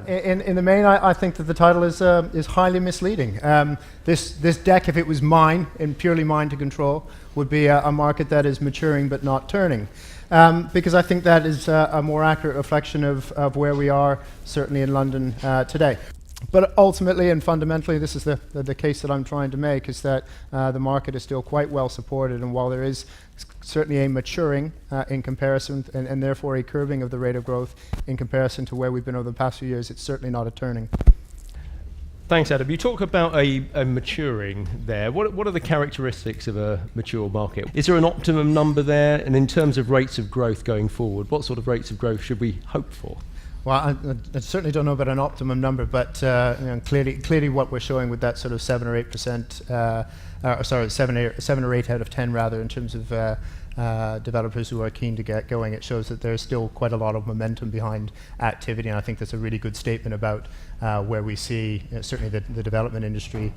in the main, I think that the title is highly misleading. This deck, if it was mine, and purely mine to control, would be a market that is maturing but not turning. Because I think that is a more accurate reflection of where we are, certainly in London today. But ultimately and fundamentally, this is the case that I'm trying to make, is that the market is still quite well supported, and while there is certainly a maturing in comparison, and therefore a curbing of the rate of growth in comparison to where we've been over the past few years, it's certainly not a turning. Thanks, Adam. You talk about a maturing there. What are the characteristics of a mature market? Is there an optimum number there? And in terms of rates of growth going forward, what sort of rates of growth should we hope for? Well, I certainly don't know about an optimum number, but clearly what we're showing with that sort of 7 or 8%, sorry, 7 or 8 out of 10 rather, in terms of developers who are keen to get going, it shows that there's still quite a lot of momentum behind activity, and I think that's a really good statement about where we see certainly the development industry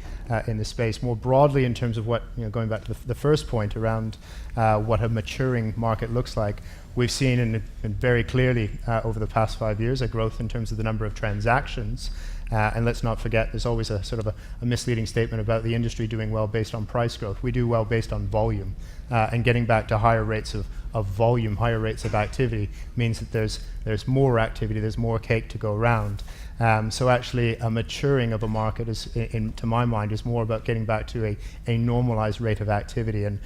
in this space. More broadly, in terms of what, going back to the first point around what a maturing market looks like, we've seen and very clearly over the past 5 years a growth in terms of the number of transactions. And let's not forget, there's always a sort of a misleading statement about the industry doing well based on price growth. We do well based on volume. And getting back to higher rates of volume, higher rates of activity, means that there's more activity, there's more cake to go around. So actually a maturing of a market is, to my mind, is more about getting back to a normalized rate of activity. And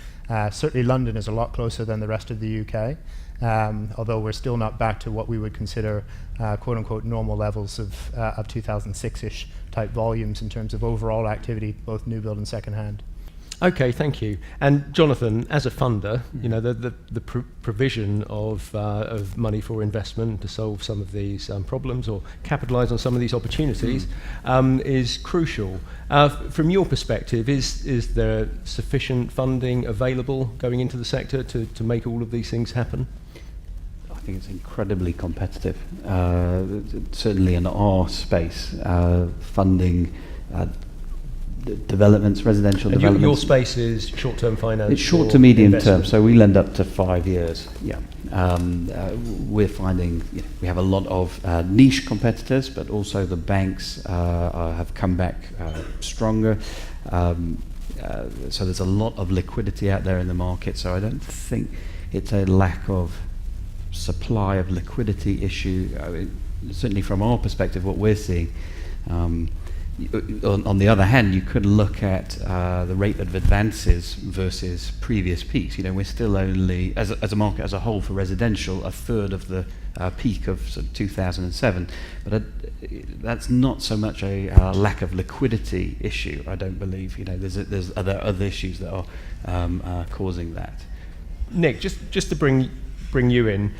certainly London is a lot closer than the rest of the UK. Although we're still not back to what we would consider quote-unquote normal levels of 2006-ish type volumes in terms of overall activity, both new build and second-hand. Okay, thank you. And Jonathan, as a funder, the provision of money for investment to solve some of these problems or capitalise on some of these opportunities is crucial. From your perspective, is there sufficient funding available going into the sector to make all of these things happen? I think it's incredibly competitive. Certainly in our space, funding developments, residential and developments. Your space is short-term finance? It's short to medium term, so we lend up to 5 years. Yeah, we're finding we have a lot of niche competitors, but also the banks have come back stronger. So there's a lot of liquidity out there in the market. So I don't think it's a lack of supply of liquidity issue. I mean, certainly from our perspective, what we're seeing. On the other hand, you could look at the rate of advances versus previous peaks. We're still only, as a market as a whole for residential, a third of the peak of sort of 2007. But that's not so much a lack of liquidity issue, I don't believe. There's other issues that are causing that. Nick, just to bring you in,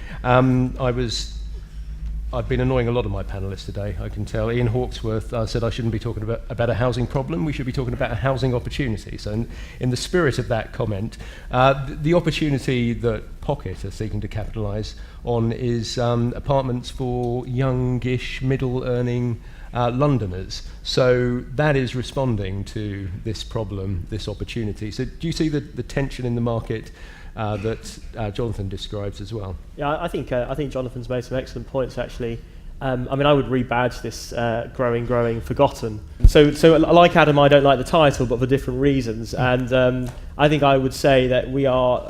I've been annoying a lot of my panellists today, I can tell. Ian Hawksworth said I shouldn't be talking about a housing problem, we should be talking about a housing opportunity. So in the spirit of that comment, the opportunity that Pocket are seeking to capitalise on is apartments for youngish, middle-earning Londoners. So that is responding to this problem, this opportunity. So do you see the tension in the market that Jonathan describes as well? Yeah, I think Jonathan's made some excellent points actually. I would rebadge this growing, forgotten. So like Adam, I don't like the title, but for different reasons. And I think I would say that we are,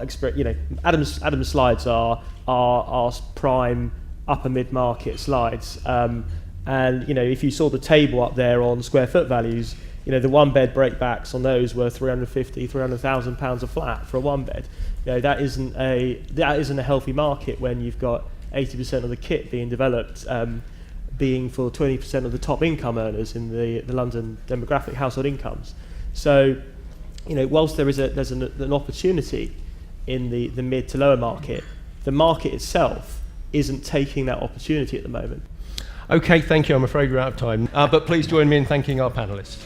Adam's slides are prime upper mid-market slides. And if you saw the table up there on square foot values, the one bed breakbacks on those were £300,000 a flat for a one bed. That isn't a healthy market when you've got 80% of the kit being developed being for 20% of the top income earners in the London demographic household incomes. So, whilst there's an opportunity in the mid to lower market, the market itself isn't taking that opportunity at the moment. Okay, thank you. I'm afraid we're out of time. But please join me in thanking our panellists.